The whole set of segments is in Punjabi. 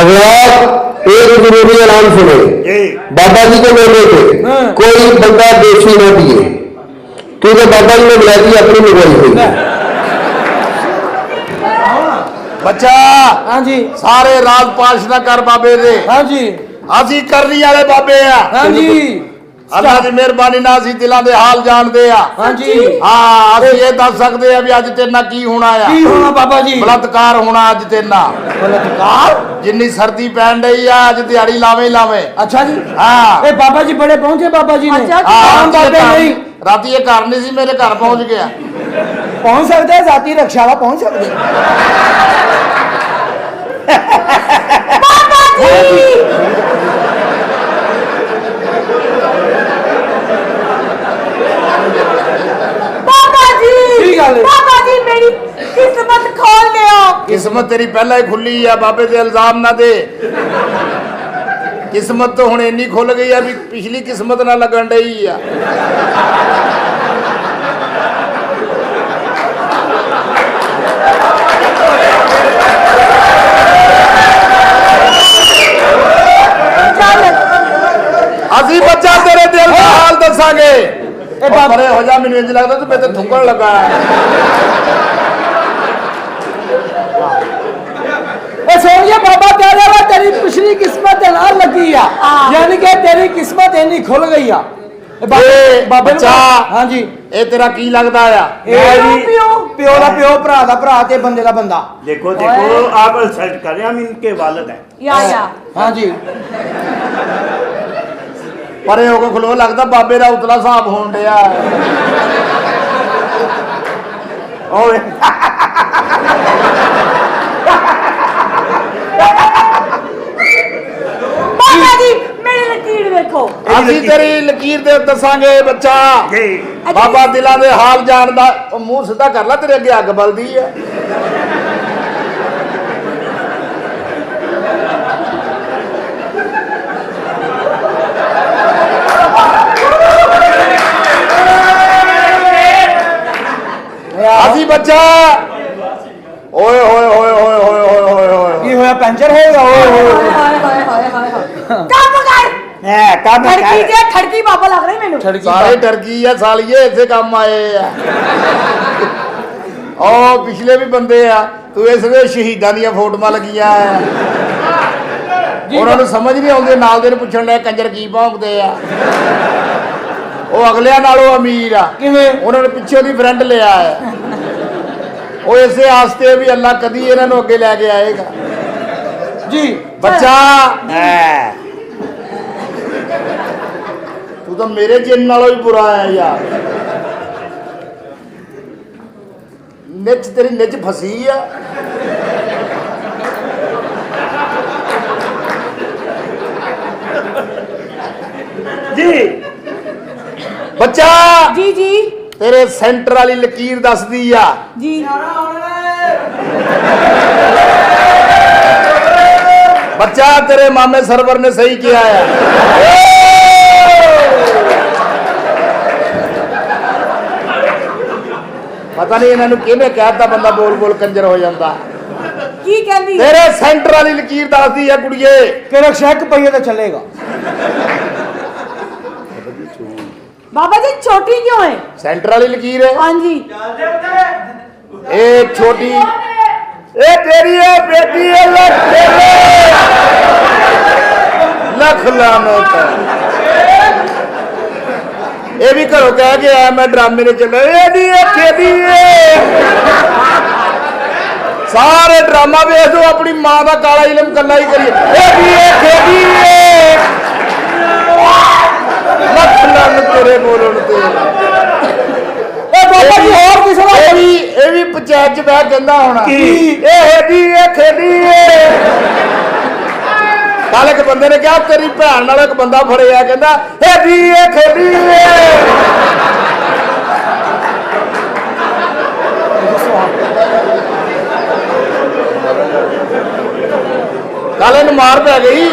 अगला एक जरूरी ऐलान सुने। बाबा जी को मेले पे कोई बंदा देसी न पिए, क्योंकि बाबा जी ने बुलाई अपनी निगरानी हुई। बच्चा हाँ जी सारे राज पाश न कर बाबे दे। हाँ जी ਅਸੀਂ ਕਰਨੀ ਵਾਲੇ ਬਾਬੇ ਆ। हाँ जी ਅੱਲਾ ਦੀ ਮਿਹਰਬਾਨੀ ਨਾਲ ਅਸੀਂ ਦਿਲਾਂ ਦੇ ਹਾਲ ਜਾਣਦੇ ਆ। हाँ जी ਹਾਂ ਅਸੀਂ ਇਹ ਦੱਸ ਸਕਦੇ ਆ ਵੀ ਅੱਜ ਤੇਰੇ ਨਾਲ ਕੀ ਹੋਣਾ ਆ। की होना बाबा जी? ਬਲਾਤਕਾਰ ਹੋਣਾ ਅੱਜ ਤੇਰੇ ਨਾਲ। बलात्कार? ਜਿੰਨੀ ਸਰਦੀ ਪੈਣ ਡਈ ਆ ਅੱਜ ਦਿਹਾੜੀ ਲਾਵੇਂ ਲਾਵੇਂ। अच्छा जी ਹਾਂ ए बाबा जी बड़े पहुंचे बाबा जी ने। अच्छा, आम बाबे नहीं ਰਾਤੀ ਇਹ ਘਰ ਨਹੀਂ ਸੀ ਮੇਰੇ ਘਰ ਪਹੁੰਚ ਗਿਆ। पहुंच सकते हैं, जाती रक्षा वाला पहुंच सकते हैं। बाबा जी मेरी किस्मत खोल दो। किस्मत तेरी पहला ही खुली है, बाबे दे इल्जाम ना दे। किस्मत तो हुणे इन्नी खुल गई है भी पिछली किस्मत ना लगन डई है। ਅਸੀਂ ਬੱਚਾ ਤੇਰੇ ਦਿਲ ਦਾ ਹਾਲ ਦੱਸਾਂਗੇ। ਪਰੇ ਹੋ ਜਾ, ਮੈਨੂੰ ਇੰਜ ਲੱਗਦਾ ਤੂੰ ਮੇਰੇ ਤੇ ਥੁੱਕਣ ਲੱਗਾ ਹੈ। सोनिया बाबा कह रहा है तेरी पिछली किस्मत नाल लगी है, यानी कि तेरी किस्मत इन्नी खुल गई है। ਬੱਚਾ हाँ जी ਇਹ ਤੇਰਾ ਕੀ ਲੱਗਦਾ ਆ? प्यो दा प्यो, भरा दा भरा ते बंदे दा बंदा। देखो देखो आप इंसल्ट कर रहे हैं, हम इनके वालिद हैं। या हाँ जी ਪਰੇ ਹੋ ਕੇ ਖਲੋ, ਲੱਗਦਾ ਬਾਬੇ ਦਾ ਉਤਲਾ ਹਿਸਾਬ ਹੋਣ ਡਿਆ। ਓਏ बाबा जी मेरी लकीर देखो। ਅਸੀਂ ਤੇਰੀ ਲਕੀਰ ਦੇ ਦੱਸਾਂਗੇ ਬੱਚਾ। जी ਬਾਬਾ ਦਿਲਾਂ ਦੇ ਹਾਲ ਜਾਣਦਾ। ਉਹ ਮੂੰਹ ਸਿੱਧਾ ਕਰ ਲੈ, ਤੇਰੇ ਅੱਗੇ ਅੱਗ ਬਲਦੀ ਆ। ਅਸੀਂ ਬੱਚਾ ਓਏ ਹੋਏ ਹੋਏ ਹੋਏ ਹੋਏ ਹੋਏ ਹੋਏ ਹੋਏ की होया पंचर होगा। ओए होए काम कर काम खड़की जे खड़की बाबा लग रही मेनू। ਸਾਰੇ ਟਰਕੀ ਆ ਸਾਲੀਏ, ਇਸੇ ਕੰਮ ਆਏ ਆ। ਉਹ ਪਿਛਲੇ ਵੀ ਬੰਦੇ ਆ, ਤੂੰ ਇਸ ਵੇ ਸ਼ਹੀਦਾਂ ਦੀਆਂ ਫੋਟੋਆਂ ਲੱਗੀਆਂ ਆ। ਉਹਨਾਂ ਨੂੰ ਸਮਝ ਨਹੀਂ ਆਉਂਦੇ, ਨਾਲ ਦੇ ਨੂੰ ਪੁੱਛਣ ਲੈ ਕੰਜਰ ਕੀ ਭੌਂਕਦੇ ਆ। ਉਹ ਅਗਲਿਆਂ ਨਾਲੋਂ ਅਮੀਰ ਆ। किवें? ਉਹਨਾਂ ਨੇ ਪਿੱਛੇ ਦੀ ਫਰੈਂਡ ਲਿਆ ਆ। ਉਹ ਇਸੇ ਆਸਤੇ ਵੀ ਅੱਲਾ ਕਦੀ ਇਹਨਾਂ ਨੂੰ ਅੱਗੇ ਲੈ ਕੇ ਆਏਗਾ। जी ਬੱਚਾ ਤੂੰ ਤਾਂ ਮੇਰੇ ਜਿੰਨ ਨਾਲੋਂ ਵੀ ਬੁਰਾ ਆ ਯਾਰ। ਨਿੱਚ ਤੇਰੀ ਨਿੱਚ ਫਸੀ ਆ। जी ਬੱਚਾ जी जी ਤੇਰੇ ਸੈਂਟਰ ਵਾਲੀ ਲਕੀਰ ਦੱਸਦੀ ਆ। जी ਬੱਚਾ ਤੇਰੇ ਮਾਮੇ ਸਰਵਰ ਨੇ ਸਹੀ ਕਿਹਾ ਆ। ਪਤਾ ਨਹੀਂ ਇਹਨਾਂ ਨੂੰ ਕਿਹਨੇ ਕਹਿਤਾ, ਬੰਦਾ ਬੋਲ ਬੋਲ ਕੰਜਰ ਹੋ ਜਾਂਦਾ। की कहंदी ਤੇਰੇ ਸੈਂਟਰ ਵਾਲੀ ਲਕੀਰ ਦੱਸਦੀ ਆ ਕੁੜੀਏ। तेरा शेक पहिए तो चलेगा। बाबा जी छोटी क्यों है? ਸੈਂਟਰ ਵਾਲੀ ਲਕੀਰ ਹੈ हाँ जी ਇਹ ਛੋਟੀ, ਇਹ ਤੇਰੀ ਹੈ ਬੇਟੀ ਹੈ। ਲੱਖ ਲਾਨਤ ਹੈ। ਇਹ ਵੀ ਘਰੋਂ ਕਹਿ ਕੇ ਆਇਆ ਮੈਂ ਡਰਾਮੇ ਨੇ ਚੱਲਿਆ। ਇਹ ਨਹੀਂ ਇੱਥੇ ਦੀ ਸਾਰੇ ਡਰਾਮਾ ਵੇਖ ਦੋ, ਆਪਣੀ ਮਾਂ ਦਾ ਕਾਲਾ ਇਲਮ ਕੱਲਾ ਹੀ ਕਰੀਏ। ਇਹ ਵੀ ਇੱਥੇ ਦੀ ਲੱਖ ਲਾਨਤ ਤੇਰੇ ਬੋਲਣ ਤੇ। बाबा जी और किसी का ਇਹ ਵੀ ਪੰਚਾਇਤ ਚ ਬਹਿ ਕਹਿੰਦਾ ਹੋਣਾ ਕੀ? ਇਹ ਹੈਦੀ ਇਹ ਖੇਦੀ ਕੱਲ ਇੱਕ ਬੰਦੇ ਨੇ ਕਿਹਾ ਤੇਰੀ ਭੈਣ ਨਾਲ ਇੱਕ ਬੰਦਾ ਫੜਿਆ, ਕਹਿੰਦਾ ਹੈਦੀ ਇਹ ਖੇਦੀ ਕੱਲ ਇਹਨੂੰ ਮਾਰ ਪੈ ਗਈ।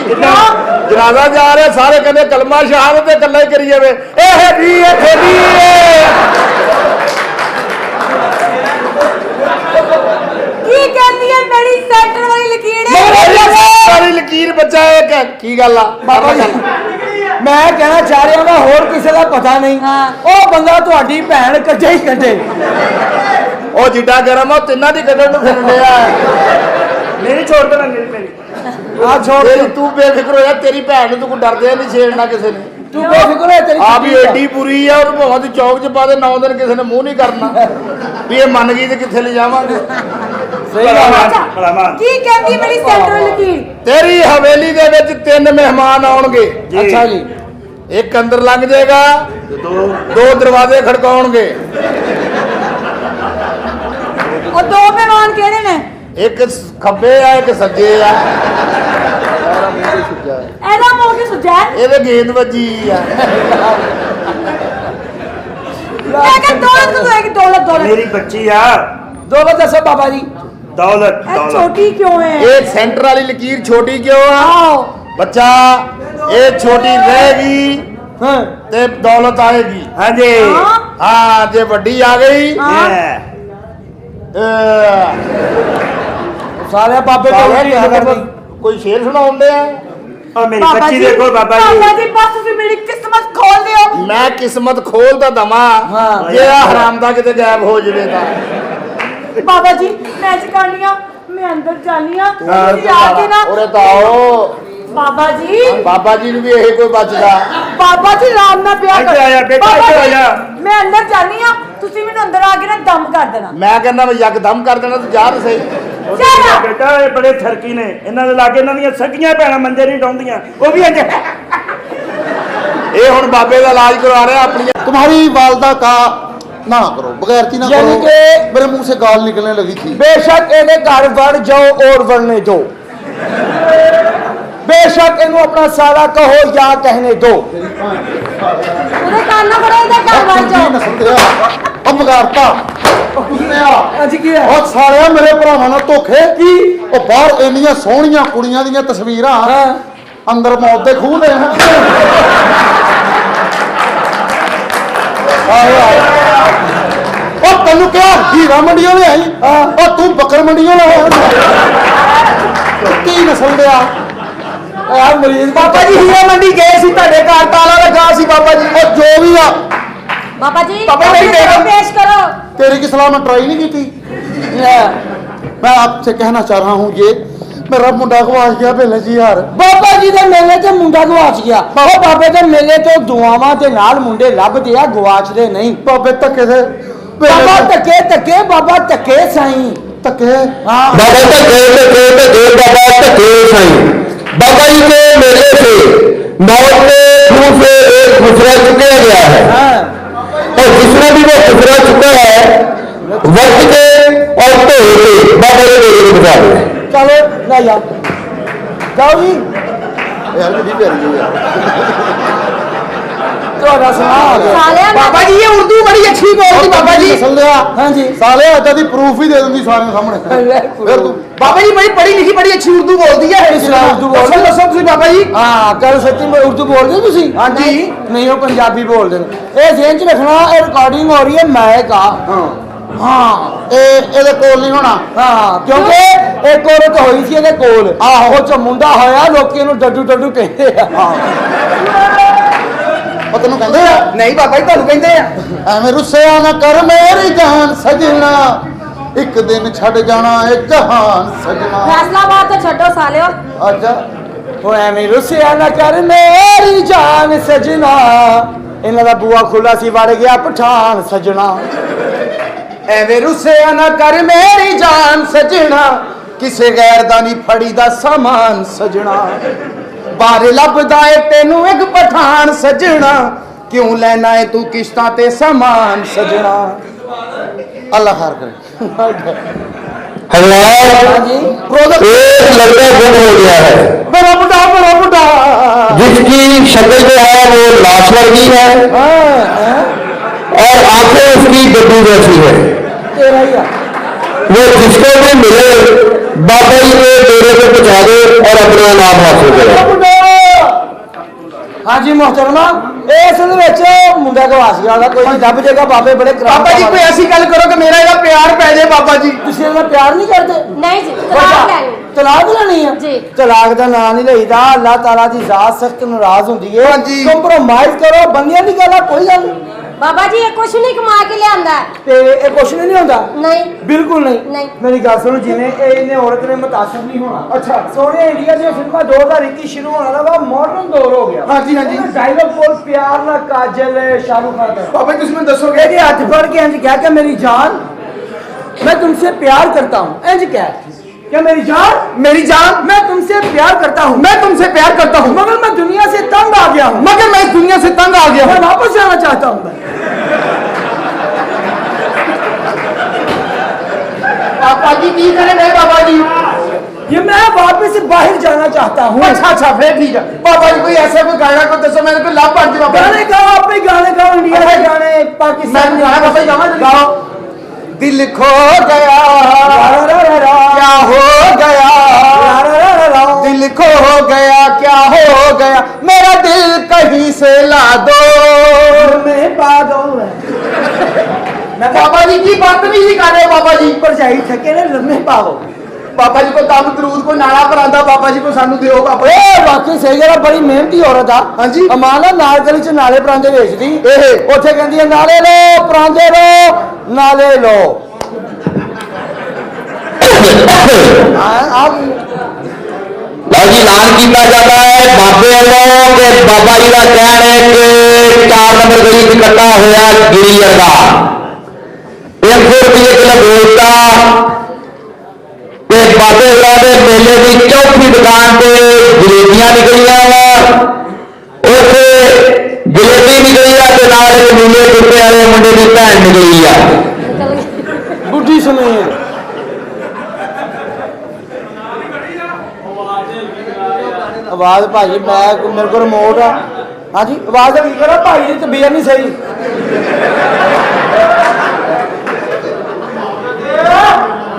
ਜਨਾਜ਼ਾ ਜਾ ਰਿਹਾ, ਸਾਰੇ ਕਹਿੰਦੇ ਕਲਮਾ ਸ਼ਹਾਦਤ ਤੇ ਇਕੱਲਾ ਹੀ ਕਰੀ ਜਾਵੇ। ਇਹ ਹੈਦੀ ਇਹ ਖੇਦੀ की कहंदी है मेरी सेंटर वाली लकीर है। ਸਾਰੀ ਆ ਕੀ ਗੱਲ ਆ ਬਾਬਾ ਜੀ ਮੈਂ ਕਹਿਣਾ ਚਾਹ ਰਿਹਾ ਮੈਂ ਹੋਰ ਕਿਸੇ ਦਾ ਪਤਾ ਨਹੀਂ ਉਹ ਬੰਦਾ ਤੁਹਾਡੀ ਭੈਣ ਕੱਢੇ ਹੀ ਕੱਢੇ ਉਹ ਜਿੱਡਾ ਗਰਮ ਆ ਉਹ ਤਿੰਨਾਂ ਦੀ ਕੱਢਣ ਨੂੰ ਫਿਰਨ ਡਿਆ मेरी छोड़ देना मेरी ਆ ਛੋੜ ਤੇਰੀ ਤੂੰ ਬੇਫਿਕਰ ਹੋ ਜਾ ਤੇਰੀ ਭੈਣ ਨੂੰ ਤੂੰ ਕੋਈ ਡਰਦੇ ਨਹੀਂ ਛੇੜਨਾ ਕਿਸੇ ਨੇ ਤੂੰ ਬੇਫਿਕਰ ਹੋ ਤੇਰੀ ਆ ਵੀ ਛੁੱਟੀ ਆ। ਏਡੀ ਬੁਰੀ ਆ ਔਰ ਬਹੁਤ ਚੌਕ 'ਚ ਪਾ ਦੇ 9 ਦਿਨ ਕਿਸੇ ਨੇ ਮੂੰਹ ਨਹੀਂ ਕਰਨਾ ਵੀ ਇਹ ਮੰਨ ਗਈ ਤੇ ਕਿੱਥੇ ਲੈ ਜਾਵਾਂਗੇ ਸਹੀ ਗੱਲ ਆ। भलामान ਕੀ ਕਹਿੰਦੀ ਮੇਰੀ ਸੈਂਟਰਲ ਲਕੀਰ ਤੇਰੀ ਹਵੇਲੀ ਦੇ ਵਿੱਚ 3 ਮਹਿਮਾਨ ਆਉਣਗੇ ਅੱਛਾ ਜੀ ਇੱਕ ਅੰਦਰ ਲੰਘ ਜਾਏਗਾ ਦੋ ਦਰਵਾਜ਼ੇ ਖੜਕਾਉਣਗੇ ਉਹ ਦੋ ਮਹਿਮਾਨ ਕਿਹੜੇ ਨੇ ਇੱਕ ਖੱਬੇ ਆ ਇੱਕ ਸੱਜੇ ਆ ਇਹਦਾ ਮੂੰਹ ਕੀ ਸੁਝਾ ਇਹਦੇ ਗੇਂਦ ਵੱਜੀ ਆ ਮੈਂ ਕਿਹਾ ਦੌਲਤ ਕਦੋਂ ਆਏਗੀ ਦੌਲਤ मेरी बच्ची यार ਦੋਲੋ ਦੱਸੋ ਬਾਬਾ ਜੀ दौलत ਇਹ दौलत ਛੋਟੀ ਕਿਉਂ ਹੈ ਇਹ ਸੈਂਟਰ ਵਾਲੀ ਲਕੀਰ ਛੋਟੀ ਕਿਉਂ ਆ ਆਓ ਬੱਚਾ ਇਹ ਛੋਟੀ ਰਹੇਗੀ ਹਾਂ ਤੇ ਦੌਲਤ ਆਏਗੀ हाँ जी ਹਾਂ ਹਾਂ ਜੇ ਵੱਡੀ ਆ ਗਈ Yeah. ਸਾਰੇ ਬਾਬੇ ਕੋਲ ਹੀ ਆ ਕੋਈ ਸ਼ੇਰ ਸੁਣਾਉਂਦੇ ਆ और मेरी बच्ची देखो बाबा ਬਾਬਾ जी ਜੀ ਬਸ ਤੁਸੀਂ ਮੇਰੀ ਕਿਸਮਤ ਖੋਲ ਦਿਓ ਮੈਂ ਕਿਸਮਤ ਖੋਲਦਾ ਦਵਾਂ ਹਾਂ। ਜੇ ਆ ਹਰਾਮ ਦਾ ਕਿਤੇ ਗਾਇਬ ਹੋ ਜਵੇ ਤਾਂ ਬਾਬਾ ਜੀ ਮੈਂ ਚਕਾਨੀ ਆ ਮੈਂ ਅੰਦਰ ਜਾਨੀ ਆ ਤੁਸੀਂ ਆ ਕੇ ਨਾ ਉਰੇ ਤਾਂ ਆਓ ਬਾਬਾ ਜੀ ਬਾਬਾ ਜੀ ਨੂੰ ਵੀ ਇਹ ਕੋਈ ਬਚਦਾ ਬਾਬਾ ਜੀ ਰਾਮ ਨਾਲ ਪਿਆ ਇੱਧਰ ਆ ਜਾ ਬੇਟਾ, ਬਾਬਾ ਇੱਧਰ ਆ ਜੀ, ਜਾ। ਮੈਂ ਅੰਦਰ ਜਾਨੀ ਆ ਤੁਸੀਂ ਮੈਨੂੰ ਅੰਦਰ ਆ ਕੇ ਨਾ ਦਮ ਕਰ ਦੇਣਾ ਮੈਂ ਕਹਿੰਦਾ ਮੈਂ ਯਕਦਮ ਕਰ ਦੇਣਾ ਤੂੰ ਜਾ ਤੇ ਸਹੀ ਚੱਲ बेटा ये बड़े थरकी ने इन्हों के लागे इन्हों ਦੀਆਂ ਸਗੀਆਂ ਭੈਣਾਂ ਮੰਜੇ ਨਹੀਂ ਡਾਉਂਦੀਆਂ ਉਹ ਵੀ ਇੰਜ ਇਹ ਹੁਣ ਬਾਬੇ ਦਾ ਇਲਾਜ ਕਰਵਾ ਰਿਹਾ ਆਪਣੀ तुम्हारी वालदा का ना करो बगैर की ना यानी करो कि- मेरे मुंह से गाल निकलने लगी थी ਬੇਸ਼ੱਕ ਇਹਦੇ ਘਰ ਵੜ ਜਾਓ ਔਰ ਵੜਨੇ ਦੋ ਬੇਸ਼ੱਕ ਇਹਨੂੰ ਆਪਣਾ ਸਾਰਾ ਕਹੋ ਜਾਂ ਕਹਿਣੇ ਦੋ ਉਹਦੇ ਕੰਨ ਨਾ ਫੜੋ ਇਹਦਾ ਘਰ ਵੜ ਜਾਓ नस्ल दिया अब बगारता ਅੱਜ ਕੀ ਹੈ और सारे मेरे भरावां नाल धोखे की ਉਹ ਬਾਹਰ ਇੰਨੀਆਂ ਸੋਹਣੀਆਂ ਕੁੜੀਆਂ ਦੀਆਂ ਤਸਵੀਰਾਂ ਹਾਂ ਅੰਦਰ ਮੌਤ ਦੇ ਖੂਹ ਦੇ ਹਨ ਉਹ ਤੈਨੂੰ ਕਿਹਾ ਹੀਰਾ ਮੰਡੀਆਂ ਲੈ ਆਈ ਉਹ ਤੂੰ ਬੱਕਰ ਮੰਡੀਆਂ ਲੈ ਆਇਆ ਕੀ ਨਸਲ ਦਿਆ ਯਾਰ ਮਰੀਜ਼ ਬਾਬਾ ਜੀ ਹੀਰਾ ਮੰਡੀ ਗਏ ਸੀ ਤੁਹਾਡੇ ਘਰ ਤਾਲਾ ਲੱਗਾ ਸੀ ਬਾਬਾ ਜੀ ਉਹ ਜੋ ਵੀ ਆ ਬਾਬਾ ਜੀ ਬਾਬਾ ਮੇਰੀ ਆਪਣੇ ਬੇਗਮ- ਪੇਸ਼ ਕਰੋ तेरी की सलाह में ट्राई नहीं की थी मैं आपसे कहना चाह रहा हूँ ये मेरा मुंडा गवाच गया पहले जी यार ਬਾਬਾ ਜੀ ਦੇ ਮੇਲੇ ਤੇ ਮੁੰਡਾ ਗਵਾਚ ਗਿਆ ਉਹ ਬਾਬੇ ਦੇ ਮੇਲੇ ਤੋਂ ਦੁਆਵਾਂ ਦੇ ਨਾਲ ਮੁੰਡੇ ਲੱਭਦੇ ਆ ਗਵਾਚਦੇ ਨਹੀਂ बाबे धक्के से ਬਾਬਾ ਧੱਕੇ ਧੱਕੇ ਬਾਬਾ ਧੱਕੇ ਸਾਈਂ धक्के ਹਾਂ बाबा धक्के बाबा धक्के साईं बाबा जी के मेले से मौत के मुंह से एक गुजरा चुका गया है ਹਾਂ और जिसमें भी वो गुजरा चुका है वक्त के और ढोल के बाबा जी मेले को बचा दिया ਚਲੋ ਲੈ ਯਾਰ ਜਾਓ ਜੀ यार मेरी प्यारी यार ਤੁਹਾਡਾ ਸੁਣਾ ਆ ਗਿਆ ਸਾਲਿਆਂ ਨੇ- ਬਾਬਾ ਜੀ ਇਹ ਉਰਦੂ ਬੜੀ ਅੱਛੀ ਬੋਲਦੀ ਬਾਬਾ ਜੀ नस्ल दिया ਹਾਂਜੀ साले आता दी प्रूफ ही दे दूंगी सारे सामने फिर तू ਬਾਬਾ ਜੀ ਬੜੀ ਪੜ੍ਹੀ ਲਿਖੀ ਬੜੀ ਅੱਛੀ ਉਰਦੂ ਬੋਲਦੀ ਹੈ ਉਰਦੂ ਬੋਲਦੀ ਦੱਸੋ ਤੁਸੀਂ ਬਾਬਾ ਜੀ ਹਾਂ ਕਰ ਸੱਚੀ ਮੈਂ ਉਰਦੂ ਬੋਲਦੇ ਹੋ ਤੁਸੀਂ ਹਾਂਜੀ ਨਹੀਂ ਉਹ ਪੰਜਾਬੀ ਬੋਲਦੇ ਨੇ ਇਹ ਜ਼ੇਨ ਚ ਰੱਖਣਾ ਇਹ ਰਿਕਾਰਡਿੰਗ ਹੋ ਰਹੀ ਹੈ ਮੈਂ ਕਾ ਹਾਂ ਇਹਦੇ ਕੋਲ ਨਹੀਂ ਹੋਣਾ ਹਾਂ ਕਿਉਂਕਿ ਇੱਕ ਔਰਤ ਹੋਈ ਸੀ ਇਹਦੇ ਕੋਲ ਆਹੋ ਉਹ ਚ ਮੁੰਡਾ ਹੋਇਆ ਲੋਕੀ ਇਹਨੂੰ ਡੱਡੂ ਡੱਡੂ ਕਹਿੰਦੇ ਆ ਉਹ ਤੈਨੂੰ ਕਹਿੰਦੇ ਆ ਨਹੀਂ ਬਾਬਾ ਜੀ ਤੁਹਾਨੂੰ ਕਹਿੰਦੇ ਆ ਐਵੇਂ ਰੁੱਸਿਆ ਨਾ ਕਰ ਮੇਰੀ ਜਾਨ ਸਜਣਾ ਇੱਕ ਦਿਨ ਛੱਡ ਜਾਣਾ ਏ ਜਹਾਨ ਸਜਣਾ ਫੈਸਲਾਬਾਦ ਤੋਂ ਛੱਡੋ ਸਾਲਿਓ ਅੱਜ ਉਹ ਐਵੇਂ ਰੁੱਸਿਆ ਨਾ ਕਰ ਮੇਰੀ ਜਾਨ ਸਜਣਾ ਇਹਨਾਂ ਦਾ ਬੂਆ ਖੁੱਲਾ ਸੀ ਵੜ ਗਿਆ ਪਠਾਨ ਸਜਣਾ ਐਵੇਂ ਰੁੱਸਿਆ ਨਾ ਕਰ ਮੇਰੀ ਜਾਨ ਸਜਣਾ ਕਿਸੇ ਗੈਰ ਦਾ ਨਹੀਂ ਫੜੀ ਦਾ ਸਾਮਾਨ ਸਜਣਾ ਬਾਹਰ ਲੱਭਦਾ ਏ ਤੈਨੂੰ ਇੱਕ ਪਠਾਨ ਸਜਣਾ ਕਿਉਂ ਲੈਣਾ ਏ ਤੂੰ ਕਿਸ਼ਤਾਂ ਤੇ ਸਾਮਾਨ ਸਜਣਾ ਅੱਲਾ ਖਾਰ ਕਰੇ हजरात जी एक लड़का गुम हो गया है बड़ा बुढ़ा जिसकी शक्ल जो है वो लाश वर्गी है और आंखें उसकी गड्ढू जैसी है तेरा ही है वो जिसको भी मिले बाबा जी के डेरे को पहुंचा दे और अपना नाम हासिल करे हाँ जी मोहतरमा इस ਵਿੱਚ ਮੁੰਡਾ ਗਵਾਸ ਗਿਆ ਉਹਦਾ ਕੋਈ ਨਹੀਂ ਲੱਭ ਜਾਏਗਾ ਬਾਬੇ ਬੜੇ ਕਰਾਮ ਬਾਬਾ ਜੀ ਕੋਈ ਐਸੀ ਗੱਲ ਕਰੋ ਕਿ ਮੇਰਾ ਇਹਦਾ ਪਿਆਰ ਪੈ ਜਾਏ ਬਾਬਾ ਜੀ ਤੁਸੀਂ ਇਹਦਾ ਪਿਆਰ ਨਹੀਂ ਕਰਦੇ ਨਹੀਂ ਜੀ ਤਲਾਕ ਲੈ ਲਓ ਤਲਾਕ ਲੈਣੀ ਆ ਜੀ। ਤਲਾਕ ਦਾ ਨਾਂ ਨਹੀਂ ਲਈਦਾ ਅੱਲਾਹ ਤਾਲਾ ਦੀ ਜ਼ਾਤ ਸਖਤ ਨਾਰਾਜ਼ ਹੁੰਦੀ ਹੈ ਹਾਂਜੀ। ਕੰਪਰੋਮਾਈਜ਼ ਕਰੋ ਬੰਦਿਆਂ ਦੀ ਗੱਲ ਆ ਕੋਈ ਗੱਲ ਨਹੀਂ ਬਾਬਾ ਜੀ ਇਹ ਕੁਛ ਨਹੀਂ ਕਮਾ ਕੇ ਲਿਆਂਦਾ ਤੇ ਇਹ ਕੁਛ ਨਹੀਂ ਹੁੰਦਾ ਨਹੀਂ ਬਿਲਕੁਲ ਨਹੀਂ ਨਹੀਂ। ਮੇਰੀ ਗੱਲ ਸੁਣੋ ਜਿਵੇਂ ਇਹਨੇ ਔਰਤ ਨੇ ਮੁਤਾਸਰ ਨਹੀਂ ਹੋਣਾ ਅੱਛਾ ਸੋਹਣੇ ਇੰਡੀਆ ਦੀਆਂ ਫਿਲਮਾਂ 2021 ਸ਼ੁਰੂ ਹੋਣ ਵਾਲਾ ਵਾ ਮਾਡਰਨ ਦੌਰ ਹੋ ਗਿਆ ਹਾਂਜੀ, ਹਾਂਜੀ। ਡਾਇਲੌਗ ਬੋਲ ਪਿਆਰ ਨਾਲ ਕਾਜਲ ਸ਼ਾਹरुख खान ਦਾ ਬਾਬਾ ਜੀ ਤੁਸੀਂ ਮੈਨੂੰ ਦੱਸੋਗੇ ਇਹਦੇ ਹੱਥ ਫੜ ਕੇ ਇੰਜ ਕਿਹਾ कि मेरी जान मैं तुमसे प्यार करता हूँ इंज क्या क्या मेरी जान मैं तुमसे प्यार करता हूँ मैं तुमसे प्यार करता हूँ मगर मैं दुनिया से तंग आ गया हूँ मगर मैं इस दुनिया से तंग आ गया मैं हूँ वापस जाना चाहता हूँ पापा जी की करें बाबा जी ये मैं वापस बाहर जाना चाहता हूँ अच्छा फिर ठीक है बाबा जी कोई ऐसा कोई गाना को दसो मैंने कोई लाभ पड़ जाए गाने गाओ आप ही गाने गाओ इंडिया के गाने पाकिस्तान मैं गाना बाबा जी गावा गाओ दिल खो गया क्या हो गया दिल खो गया क्या हो गया मेरा दिल कहीं से ला दो मैं पागल मैं बाबा जी की बात नहीं कर रहे बाबा जी पर जाई थके ने लम्हे पागल बाबा जी को काम दरूद को नाला परांदा बाबा जी को सानू दियो बाबा ए वाकई सही जरा बड़ी मेहनती औरत आ ਹਾਂਜੀ। ਅਮਾਨਾ ਨਾਲ ਗਲੀ ਚ ਨਾਲੇ ਪਰਾਂਦੇ ਵੇਚਦੀ ਇਹ ਉੱਥੇ ਕਹਿੰਦੀ ਹੈ ਨਾਲੇ ਲੋ ਪਰਾਂਦੇ ਲੋ ਨਾਲੇ ਲੋ ਆਪ ਲਓ ਜੀ ਐਲਾਨ ਕੀਤਾ ਜਾਂਦਾ ਹੈ ਬਾਬੇ ਵੱਲੋਂ ਕਿ ਬਾਬਾ ਜੀ ਦਾ ਕਹਿਣ ਹੈ ਕਿ 4 ਨੰਬਰ ਗਲੀ 'ਚ ਇਕੱਠਾ ਹੋਇਆ ਗਿਰੀਅਰ ਦਾ 100 ਰੁਪਏ ਕਿਲੋ ਵੇਚਦਾ ਤੇ ਬਾਬੇ ਹੋਰਾਂ ਦੇ ਮੇਲੇ ਦੀ ਚੌਥੀ ਦੁਕਾਨ ਤੇ ਜਲੇਬੀਆਂ ਨਿਕਲੀਆਂ ਵਾ ਉੱਥੇ ਜਲੇਬੀ ਨਿਕਲੀ ਆ ਤੇ ਨਾਲ ਇੱਕ ਨੀਲੇ ਕੁੱਤੇ ਵਾਲੇ ਮੁੰਡੇ ਦੀ ਭੈਣ ਨਿਕਲੀ ਆ ਬੁੱਢੀ ਸਮੇਤ ਆਵਾਜ਼ ਭਾਜੀ ਮੈਂ ਮੇਰੇ ਕੋਲ ਰਿਮੋਟ ਆ ਹਾਂਜੀ ਆਵਾਜ਼ ਦਾ ਕੀ ਕਰਾਂ ਭਾਜੀ ਦੀ ਤਬੀਅਤ ਨਹੀਂ ਸਹੀ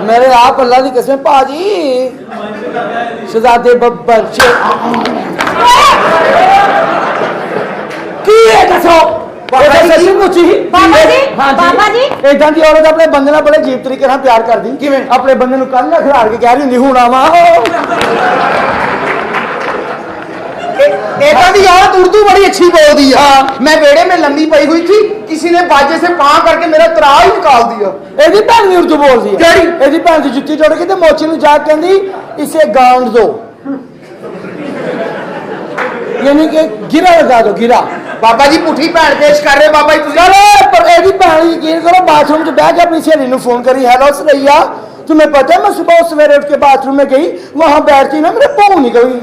मेरे आप अल्लाह की कसम भाजी शहजादे बब्बर की है कसो बाबा जी इदां दी औरत अपने बंदे नाल बड़े अजीब तरीके नाल प्यार करदी किवें अपने बंदे नूं कंध नाल खिलाड़ के कह रही हुंदी हुण आवां एका दी औरत उर्दू बड़ी अच्छी बोलती है मैं बेड़े में लंबी पई हुई थी किसी ने बाजे से पां करके मेरा तरा ही निकाल दिया ਇਹਦੀ ਭੈਣ ਵੀ ਉਰਦੂ ਬੋਲਦੀ ਹੈ ਕਿਹੜੀ? ਇਹਦੀ ਭੈਣ ਦੀ ਜੁੱਤੀ ਜੋੜ ਕੇ ਤੇ ਮੋਚੀ ਨੂੰ ਜਾ ਕੇ ਕਹਿੰਦੀ ਇਸੇ ਗਾਂਡ ਦੋ ਯਾਨੀ ਕਿ ਗਿਰਾ ਲਗਾ ਦੋ ਗਿਰਾ बाबा जी पुठी भैन पेश कर रहे बाबा जी चल पर ਇਹਦੀ ਭੈਣ ਯਕੀਨ ਕਰੋ ਬਾਥਰੂਮ 'ਚ ਬਹਿ ਕੇ ਆਪਣੀ ਸਹੇਲੀ ਨੂੰ ਫੋਨ करी हेलो सरैया तुम्हें पता है मैं सुबह सवेरे उठ के बाथरूम में गई वहां बैठती ना मेरे पाँव निकल गई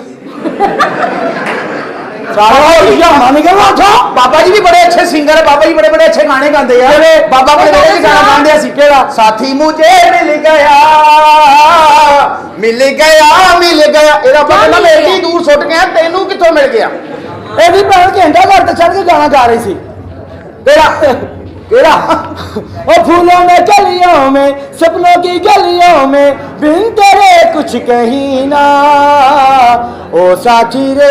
निकल रहा था बाबा जी भी बड़े अच्छे सिंगर है बाबा जी बड़े बड़े अच्छे गाने गाते हैं बाबा बड़े बड़े गाना गाते हैं केड़ा साथी मुझे मिल गया मिल गया एरा पता मैं एडी दूर सुट गया तेनू किथों मिल गया ਇਹਦੀ ਭੈਣ ਘੰਟਾ ਘਰ ਤੇ ਚੜ ਕੇ ਗਾਣਾ ਗਾ ਰਹੀ ਸੀ केड़ा ओ फूलों में कलियों में सपनों की गलियों में बिन तेरे कुछ कहीं ना ओ साथी रे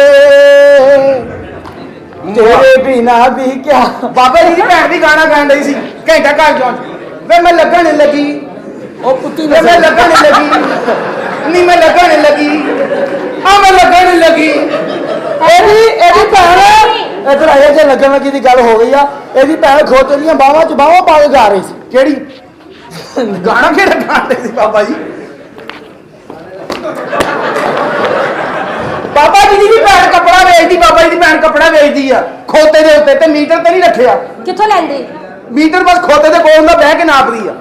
तेरे बिना भी क्या बाबा जी की भैन भी गाना गान रही सी घंटा घर जान वे मैं लगन लगी ओ कुत्ती वे मैं लगन लगी नहीं मैं लगन लगी हाँ मैं लगन लगी ਇਹਦੀ ਭੈਣ ਇਧਰ ਆਇਆ ਜੇ ਲੱਗਣ ਲੱਗੀ ਦੀ ਗੱਲ ਹੋ ਗਈ ਆ ਇਹਦੀ ਭੈਣ ਖੋਤੇ ਦੀਆਂ ਬਾਹਾਂ 'ਚ ਬਾਹਾਂ ਪਾ ਕੇ ਗਾ ਰਹੀ ਸੀ ਕਿਹੜੀ ਗਾਣਾ ਕਿਹੜਾ ਗਾਉਂਦੇ ਸੀ ਬਾਬਾ ਜੀ ਬਾਬਾ ਜੀ ਦੀ ਵੀ ਭੈਣ ਕੱਪੜਾ ਵੇਚਦੀ ਬਾਬਾ ਜੀ ਦੀ ਭੈਣ ਕੱਪੜਾ ਵੇਚਦੀ ਆ ਖੋਤੇ ਦੇ ਉੱਤੇ ਤੇ ਮੀਟਰ ਤੇ ਨਹੀਂ ਰੱਖਿਆ ਕਿੱਥੋਂ ਲੈਂਦੇ ਮੀਟਰ ਬਸ ਖੋਤੇ ਦੇ ਕੋਲ ਦਾ ਬਹਿ ਕੇ ਨਾਪਦੀ ਆ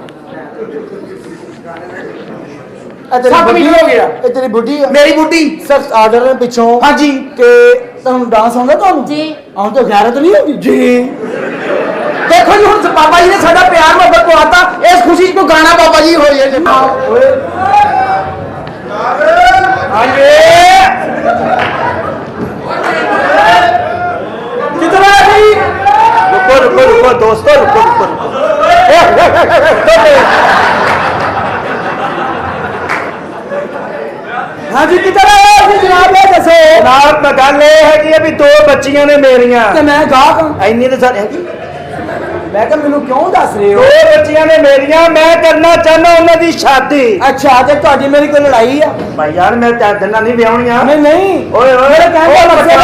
ਸੱਤ ਮੀਟਰ ਹੋ ਗਿਆ ਇਹ ਤੇਰੀ ਬੁੱਢੀ ਆ ਮੇਰੀ ਬੁੱਢੀ ਸਖਤ ਆਰਡਰ ਨੇ ਪਿੱਛੋਂ ਹਾਂਜੀ ਕਿ ਤੁਹਾਨੂੰ ਡਾਂਸ ਆਉਂਦਾ ਤੁਹਾਨੂੰ ਜੀ ਆਉਂ ਤਾਂ ਗੈਰਤ ਨਹੀਂ ਹੁੰਦੀ ਜੀ ਦੇਖੋ ਜੀ ਹੁਣ ਬਾਬਾ ਜੀ ਨੇ ਸਾਡਾ ਪਿਆਰ ਮੁਹੱਬਤ ਪਵਾਤਾ ਇਸ ਖੁਸ਼ੀ 'ਚ ਕੋਈ ਗਾਣਾ ਬਾਬਾ ਜੀ ਹੋਈ ਹੈ ਹਾਂਜੀ ਕਿਤਨਾ ਹੈ रुको दोस्तों रुको हाँ जी किधर है जनाब ने दसो जनाब गल ये है कि अभी 2 बच्चियां ने मेरियां ते मैं गाहक इन्नी तो सारे मैं क्या मैनू क्यों दस रहे हो 2 बच्चियां ने मेरियां ਬੱਚੀਆਂ ਮੈਂ ਕਰਨਾ ਚਾਹੁੰਦਾ ਉਹਨਾਂ ਦੀ ਸ਼ਾਦੀ। ਅੱਛਾ ਤੇ ਤੁਹਾਡੀ ਮੇਰੀ ਕੋਈ ਲੜਾਈ ਆ? ਭਾਈ ਯਾਰ ਮੈਂ ਤਾਂ ਦਿਨਾਂ ਨਹੀਂ ਵਿਆਹਣੀਆਂ। ਨਹੀਂ ਨਹੀਂ ਓਏ ਓਏ ਮੇਰੇ ਕਹਿਣ ਦਾ ਮਕਸਦ ਹੈ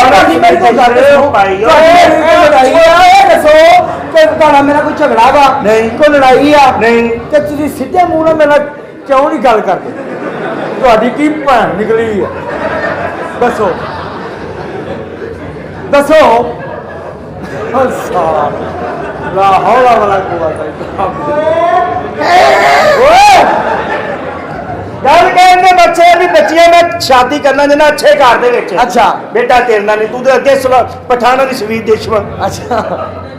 ਤੁਹਾਡੀ ਮੇਰੀ ਕੋਈ ਗੱਲ ਦੱਸੋ ਭਾਈ ਤੁਹਾਡੀ ਮੇਰੀ ਕੋਈ ਲੜਾਈ ਆ? ਇਹ ਦੱਸੋ ਕਿ ਤੁਹਾਡਾ ਮੇਰਾ ਕੋਈ ਝਗੜਾ ਵਾ? ਨਹੀਂ। ਕੋਈ ਲੜਾਈ ਆ? ਨਹੀਂ। ਤੇ ਤੁਸੀਂ ਸਿੱਧੇ ਮੂੰਹ ਨਾਲ ਮੇਰੇ ਨਾਲ ਕਿਉਂ ਨਹੀਂ ਗੱਲ ਕਰਦੇ? ਤੁਹਾਡੀ ਕੀ ਭੈਣ ਨਿਕਲੀ ਆ? ਦੱਸੋ ਦੱਸੋ। ਅੱਛਾ ਲਾ ਹੌਲਾ ਵਾਲਾ ਕੁਆਤਾ ਓਏ ਗੱਲ ਕਹਿੰਦੇ ਬੱਚੇ ਵੀ ਬੱਚੀਆਂ ਮੈਂ ਸ਼ਾਦੀ ਕਰਨਾ ਜਨਾ ਅੱਛੇ ਘਰ ਦੇ ਵਿੱਚ। ਅੱਛਾ ਬੇਟਾ ਤੇਰੇ ਨਾਲ ਨਹੀਂ ਤੂੰ ਤੇ ਅੱਗੇ ਪਠਾਨਾਂ ਦੀ ਸਵੀਤ ਦੇਸ਼ਵਾ। ਅੱਛਾ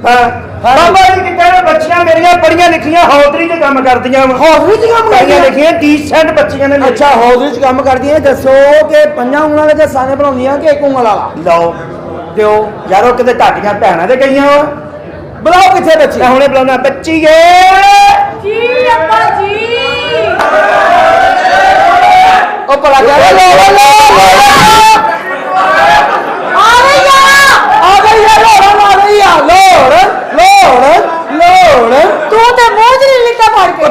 ਹਾਂ ਬਾਬਾ ਜੀ ਕਿਤੇ ਬੱਚੀਆਂ ਮੇਰੀਆਂ ਪੜੀਆਂ ਲਿਖੀਆਂ ਹੌਜ਼ਰੀ 'ਚ ਕੰਮ ਕਰਦੀਆਂ ਵਾ। ਹੌਜ਼ਰੀ 'ਚ ਕੰਮ ਪੜੀਆਂ ਕਰਦੀਆਂ? ਲਿਖੀਆਂ ਡੀਸੈਂਟ ਬੱਚੀਆਂ ਨੇ ਮੇਰੀਆਂ। ਅੱਛਾ ਹੌਜ਼ਰੀ 'ਚ ਕੰਮ ਕਰਦੀਆਂ। ਦੱਸੋ ਕਿ ਪੰਜਾਂ ਉਂਗਲਾਂ ਦੇ ਸਾਨੇ ਬਣਾਉਂਦੀਆਂ ਕਿ ਇੱਕ ਉਂਗਲ ਵਾਲਾ? ਲਓ ਦਿਓ ਯਾਰੋ ਕਿਤੇ ਤੁਹਾਡੀਆਂ ਭੈਣਾਂ ਤੇ ਗਈਆਂ ਵਾ। ਬੁਲਾਓ ਕਿੱਥੇ ਬੱਚੀ? ਮੈਂ ਹੁਣੇ ਬੁਲਾਉਣਾ ਬੱਚੀ ਏ। ਜੀ ਅੱਪਾ ਜੀ ਉਹ ਭਲਾ ਕਹਿ ਲੋ ਆ ਰਹੀ ਆ। ਆ ਗਈ ਆ ਲੋੜ ਆ ਗਈ ਆ ਲੋੜ ਲੋੜ ਲੋੜ ਤੂੰ ਤੇ ਮੂੰਹ 'ਚ ਨਹੀਂ ਲਿੱਤਾ ਫੜ ਕੇ।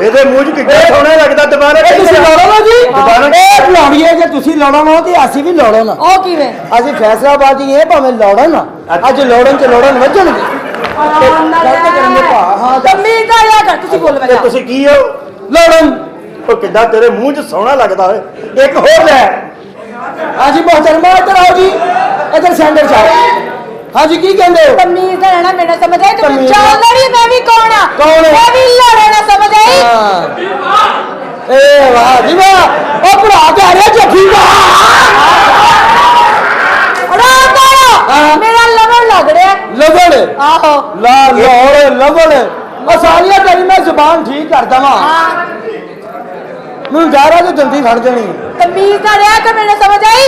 ਇਹਦੇ ਮੂੰਹ 'ਚ ਕਿੱਡਾ ਸੋਹਣਾ ਲੱਗਦਾ ਦੁਬਾਰਾ ਇਹ ਤੁਸੀਂ ਲੜੋ ਨਾ ਜੀ। ਦੁਬਾਰਾ ਇਹ ਲੜੀਏ ਜੇ ਤੁਸੀਂ ਲੜੋ ਨਾ ਤੇ ਅਸੀਂ ਵੀ ਲੜੋ ਨਾ। ਉਹ ਕਿਵੇਂ? ਅਸੀਂ ਫੈਸਲਾਬਾਦੀ ਇਹ ਭਾਵੇਂ ਲੜਨ ਨਾ ਅੱਜ ਲੜਨ ਚ ਲੜਨ ਵੱਜਣਗੇ। ਆਰਾਮ ਨਾਲ ਗਲਤ ਕਰਨਗੇ ਭਾ। ਹਾਂ ਤਮੀਜ਼ ਦਾ ਲਿਆ ਕਰ। ਤੁਸੀਂ ਬੋਲ ਤੇ ਪਹਿਲਾਂ। ਤੁਸੀਂ ਕੀ ਹੋ? ਲੜਨ। ਉਹ ਕਿੱਦਾਂ ਤੇਰੇ ਮੂੰਹ 'ਚ ਸੋਹਣਾ ਲੱਗਦਾ ਓਏ। ਇੱਕ ਹੋਰ ਲੈ। ਹਾਂਜੀ ਮੁਹਤਰਮਾ ਇੱਧਰ ਆਓ ਜੀ। ਇੱਧਰ ਸੈਂਟਰ ਚ ਆਓ। ਹਾਂਜੀ ਕੀ ਕਹਿੰਦੇ ਹੋ? ਤਮੀਜ਼ ਦਾ ਰਹਿਣਾ ਮੈਨੂੰ ਸਮਝ ਆਈ। ਤੂੰ ਤਮੀਜ਼। ਜਾਣਦਾ ਨਹੀਂ ਮੈਂ ਵੀ ਕੌਣ ਆ? ਕੌਣ ਹੈ? ਮੈਂ ਵੀ ਲੜਨਾ ਸਮਝ ਆਈ। ਹਾਂ ਏ ਵਾਹ ਜੀ ਵਾਹ। ਉਹ ਭਰਾ ਕਹਿ ਰਿਹਾ ਜੱਫੀ ਦਾ। ਆਰਾਮ ਨਾਲ। ਹਾਂ। ਮੇਰਾ ਲਵਰ ਲੱਗ ਰਿਹਾ। ਲਵੜ ਆਹੋ ਲਾ ਲੋੜ ਲਵੜ। ਉਹ ਸਾਰੀਆਂ ਤੇਰੀ ਮੈਂ ਜ਼ੁਬਾਨ ਠੀਕ ਕਰ ਦਵਾਂ। ਹਾਂ ਮੈਨੂੰ ਜਾ ਰਿਹਾ ਤੂੰ ਜਲਦੀ ਫੜ ਦੇਣੀ। ਤਮੀਜ਼ ਦਾ ਰਿਹਾ ਕਰ ਮੈਨੂੰ ਸਮਝ ਆਈ।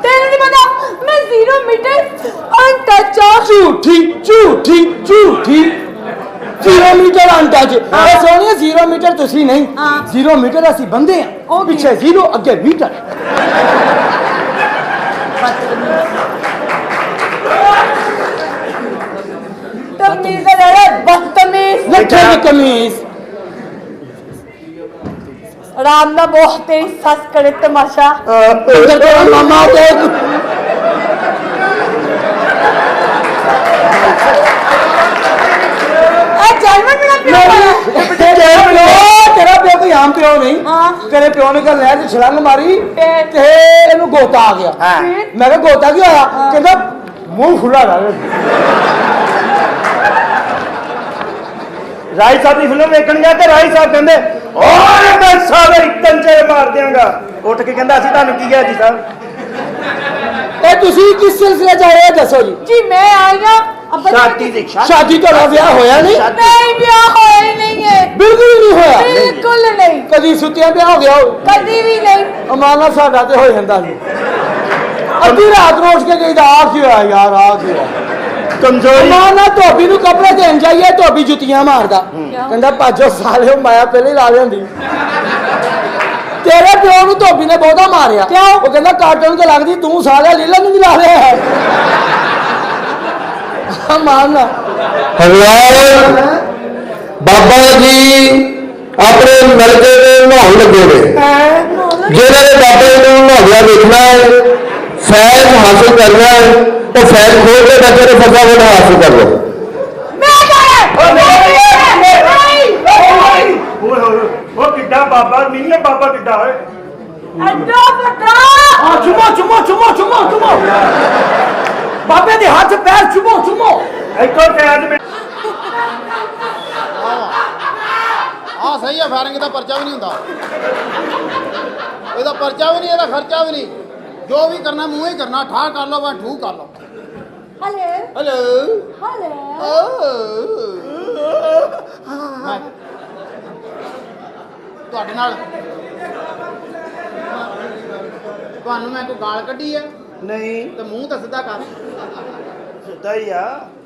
ਤੈਨੂੰ ਨਹੀਂ ਪਤਾ ਮੈਂ 0 ਮੀਟਰ ਅਨਟੱਚ। ਝੂਠੀ ਝੂਠੀ ਝੂਠੀ 0 ਮੀਟਰ ਅਨਟੱਚ। ਇਹ ਸੋਹਣੀਆ 0 ਮੀਟਰ ਤੁਸੀਂ ਨਹੀਂ। ਹਾਂ। 0 ਮੀਟਰ ਅਸੀਂ ਬੰਦੇ ਆ। ਉਹ ਕੀ? ਪਿੱਛੇ 0 ਅੱਗੇ ਮੀਟਰ। ਤਮੀਜ਼ ਦਾ ਰਿਹਾ ਬਦਤਮੀਜ਼। ਲੱਠੇ ਦੀ ਕਮੀਜ਼। ਆਰਾਮ ਨਾਲ ਬਹੁਤ ਤੇਰੀ ਸੱਸ ਕਰੇ ਤਮਾਸ਼ਾ। ਇੱਧਰ ਤੇਰਾ ਮਾਮਾ ਤੇ ਇਹ ਜਨਮਨ ਮੇਰਾ ਪਿਓ ਤੇਰਾ ਪਿਓ ਕੋਈ ਆਮ ਪਿਓ ਨਹੀਂ। ਹਾਂ। ਤੇਰੇ ਪਿਓ ਨੇ ਕੱਲ ਨਹਿਰ 'ਚ ਛਲਾਂਗ ਮਾਰੀ ਫਿਰ? ਤੇ ਇਹਨੂੰ ਗੋਤਾ ਆ ਗਿਆ। ਫਿਰ? ਮੈਂ ਕਿਹਾ ਗੋਤਾ ਕੀ ਹੋਇਆ? ਕਹਿੰਦਾ ਮੂੰਹ ਖੁੱਲਾ ਕਰ। ਰਾਈ ਸਾਹਿਬ ਦੀ ਫਿਲਮ ਵੇਖਣ ਗਿਆ ਤੇ ਰਾਈ ਸਾਹਿਬ ਕਹਿੰਦੇ ਓਏ ਮੈਂ ਸਾਰੇ ਕੰਚੇ ਮਾਰ ਦਿਆਂਗਾ। ਉੱਠ ਕੇ ਕਹਿੰਦਾ ਅਸੀਂ ਤੁਹਾਨੂੰ ਕੀ ਕਿਹਾ ਜੀ ਸਾਹਿਬ? ਇਹ ਤੁਸੀਂ ਕਿਸ ਸਿਲਸਿਲੇ 'ਚ ਆਏ ਹੋ ਦੱਸੋ ਜੀ। ਜੀ ਮੈਂ ਆਈ ਹਾਂ ਅੱਬਾ ਜੀ ਸ਼ਾਦੀ ਦੀ ਸ਼ਾਦੀ ਤੁਹਾਡਾ ਵਿਆਹ ਹੋਇਆ ਨਹੀਂ? ਨਹੀਂ ਵਿਆਹ ਹੋਇਆ ਹੀ ਨਹੀਂ ਹੈ। ਬਿਲਕੁਲ ਨਹੀਂ ਹੋਇਆ। ਬਿਲਕੁਲ ਨਹੀਂ। ਕਦੀ ਸੁੱਤਿਆਂ ਵਿਆਹ ਹੋ ਗਿਆ ਹੋ? ਕਦੀ ਵੀ ਨਹੀਂ। ਅਮਾਨਾ ਸਾਡਾ ਤੇ ਹੋ ਜਾਂਦਾ ਸੀ। ਅੱਧੀ ਰਾਤ ਨੂੰ ਉੱਠ ਕੇ ਕਹਿੰਦਾ ਆ ਕੀ ਹੋਇਆ ਯਾਰ ਆ ਕੀ ਹੋਇਆ? ਕਮਜ਼ੋਰੀ। ਅਮਾਨਾ ਧੋਬੀ ਨੂੰ ਕੱਪੜੇ ਦੇਣ ਜਾਈਏ ਧੋਬੀ ਜੁੱਤੀਆਂ ਮਾਰਦਾ। ਕਹਿੰਦਾ ਭਾਜੋ ਸਾਲਿਓ ਮਾਇਆ ਪਹਿਲੇ ਲਾ ਲਿਆਂਦੀ। ਤੇਰੇ ਪਿਓ ਨੂੰ ਧੋਬੀ ਨੇ ਬਹੁਤਾ ਮਾਰਿਆ। ਕਿਉਂ? ਉਹ ਕਹਿੰਦਾ ਕਾਟਨ ਤੇ ਲੱਗਦੀ ਤੂੰ ਸਾਲਿਆ ਲੀਲਾ ਨੂੰ ਵੀ ਲਾ ਲਿਆ ਹੈ। ਮਾਰਨਾ ਹਜ਼ਾਰ ਬਾਬਾ ਜੀ ਆਪਣੇ ਮਿਲਕੇ ਦੇ ਨਹਾਉਣ ਲੱਗੇ ਨੇ। ਜਿਹਨਾਂ ਨੇ ਬਾਬੇ ਨੂੰ ਨਹਾਉਂਦਿਆਂ ਦੇਖਣਾ ਹੈ, ਫੈਜ਼ ਹਾਸਲ ਕਰਨਾ ਹੈ, ਤਾਂ ਫੈਜ਼ ਖੋਲ ਕੇ ਬੱਚੇ ਨੂੰ ਫਟਾਫਟ ਹਾਸਲ ਕਰ ਲਓ। ਮੈਂ ਕਹਾਂ ਉਹ ਕਿੱਡਾ ਬਾਬਾ ਨਹੀਂ ਬਾਬਾ ਕਿੱਡਾ ਓਏ। ਅੱਡਾ ਵੱਡਾ। ਆ ਚੁਮੋ ਚੁਮੋ ਚੁਮੋ ਚੁਮੋ ਚੁਮੋ ਬਾਬੇ ਦੇ ਹੱਥ ਪੈਰ ਚੁਮੋ ਚੁਮੋ। ਇੱਕੋ ਕੈਦ ਵਿੱਚ ਹਾਂ ਸਹੀ ਹੈ। ਫਾਇਰਿੰਗ ਦਾ ਪਰਚਾ ਵੀ ਨਹੀਂ ਹੁੰਦਾ। ਇਹਦਾ ਪਰਚਾ ਵੀ ਨਹੀਂ, ਇਹਦਾ ਖਰਚਾ ਵੀ ਨਹੀਂ। ਜੋ ਵੀ ਕਰਨਾ ਮੂੰਹ ਹੀ ਕਰਨਾ। ਠਾਹ ਕਰ ਲਓ ਭਾਵੇਂ ਠੂ ਕਰ ਲਓ। ਹਲੇ ਹੈਲੋ ਹਲੇ ਮੈਂ ਤੁਹਾਡੇ ਨਾਲ ਤੁਹਾਨੂੰ ਮੈਂ ਕੋਈ ਗਾਲ ਕੱਢੀ ਹੈ ਨਹੀਂ तो मुंह तो सीधा कर। ਸਿੱਧਾ ਹੀ ਆ।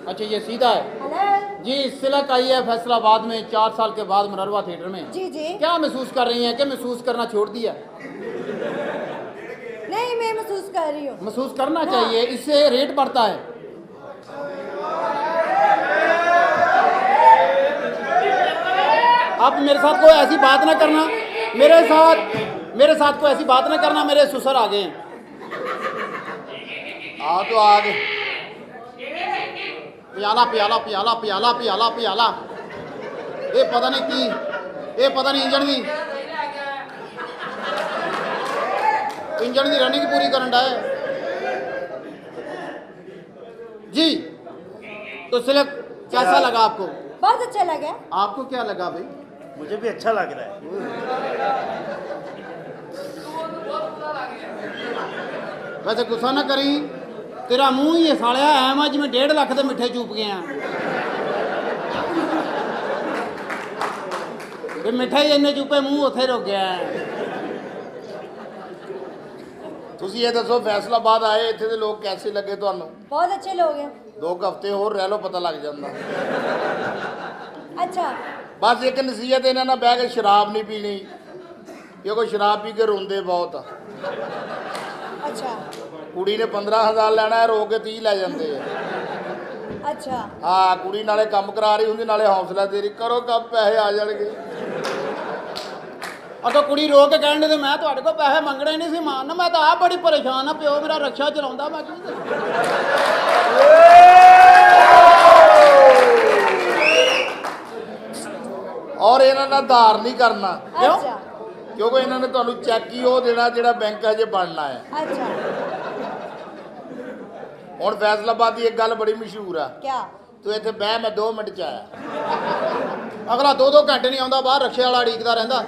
अच्छा ये सीधा है हले जी। इस तिलक आई है फैसलाबाद में 4 साल के बाद मनरवा थिएटर में। जी जी क्या महसूस कर रही हैं? क्या महसूस करना छोड़ दिया? नहीं मैं महसूस कर रही हूँ। महसूस करना चाहिए, इससे रेट बढ़ता है। आप मेरे साथ कोई ऐसी बात ना करना, मेरे साथ कोई ऐसी बात ना करना, मेरे ससुर आ गए हैं। ਆ ਤੋ ਆ ਗਏ पियाला पियाला पियाला पियाला पियाला पियाला ये पता नहीं की, ये पता नहीं इंजन की रनिंग पूरी करन डा है जी। तो सिलक कैसा लगा आपको? बहुत अच्छा लगा। आपको क्या लगा भाई? मुझे भी अच्छा लग रहा है। वैसे गुस्सा ना करी, तेरा मुंह ही सालिया ਐ ਮੈਂ ਜਿਵੇਂ 1.5 ਲੱਖ ਦੇ ਮਿੱਠੇ ਚੂਪ ਗਿਆ ਇਹ ਮਿੱਠੇ ਇੰਨੇ ਚੂਪੇ ਮੂੰਹ ਉੱਥੇ ਰੁਕ ਗਿਆ। ਤੁਸੀਂ ਇਹ ਦੱਸੋ ਫੈਸਲਾਬਾਦ ਆਏ ਇੱਥੇ ਦੇ ਲੋਕ ਕੈਸੇ ਲੱਗੇ ਤੁਹਾਨੂੰ? बहुत अच्छे लोग हैं। 2 ਹਫ਼ਤੇ ਹੋਰ ਰਹਿ ਲਓ ਪਤਾ ਲੱਗ ਜਾਂਦਾ। अच्छा ਬਸ ਇੱਕ ਨਸੀਹਤ ਇਹਨਾਂ ਨਾਲ ਬਹਿ ਕੇ ਸ਼ਰਾਬ ਨਹੀਂ ਪੀਣੀ ਕਿਉਂਕਿ ਸ਼ਰਾਬ ਪੀ ਕੇ ਰੋਂਦੇ ਬਹੁਤ ਆ। अच्छा ਕੁੜੀ ਨੇ 15,000 ਲੈਣਾ ਹੈ, ਰੋ ਕੇ 30 ਲੈ ਜਾਂਦੇ ਆ। अच्छा ਹਾਂ ਕੁੜੀ ਨਾਲੇ ਕੰਮ ਕਰਾ ਰਹੀ ਹੁੰਦੀ ਨਾਲੇ ਹੌਸਲਾ ਦੇ ਰਹੀ, ਕਰੋ ਕੰਮ ਪੈਸੇ ਆ ਜਾਣਗੇ। ਅਗੋ ਕੁੜੀ ਰੋ ਕੇ ਕਹਿਣ ਦੇ ਮੈਂ ਤੁਹਾਡੇ ਕੋਲ ਪੈਸੇ ਮੰਗਣੇ ਨਹੀਂ ਸੀ ਮਾਨ, ਮੈਂ ਤਾਂ ਆਪ ਬੜੀ ਪਰੇਸ਼ਾਨ ਆ, ਪਿਓ ਮੇਰਾ ਰਕਸ਼ਾ ਚਲਾਉਂਦਾ, ਮੈਂ ਕੀ ਕਰਾਂ। ਔਰ ਇਹਨਾਂ ਨਾਲ ਧਾਰ ਨਹੀਂ ਕਰਨਾ अच्छा ਕਿਉਂਕਿ ਇਹਨਾਂ ਨੇ ਤੁਹਾਨੂੰ ਚੈੱਕ ਹੀ ਉਹ ਦੇਣਾ ਜਿਹੜਾ ਬੈਂਕ ਹਜੇ ਬਣਨਾ ਹੈ। अच्छा ਹੁਣ ਫੈਸਲਾਬਾਦ ਦੀ ਇੱਕ ਗੱਲ ਬੜੀ ਮਸ਼ਹੂਰ ਆ, क्या? ਤੂੰ ਇੱਥੇ ਬਹਿ ਮੈਂ 2 ਮਿੰਟ ਚ ਆਇਆ। ਅਗਲਾ 2-2 ਘੰਟੇ ਨਹੀਂ ਆਉਂਦਾ, ਬਾਹਰ ਰਕਸ਼ੇ ਵਾਲਾ ਉਡੀਕਦਾ ਰਹਿੰਦਾ।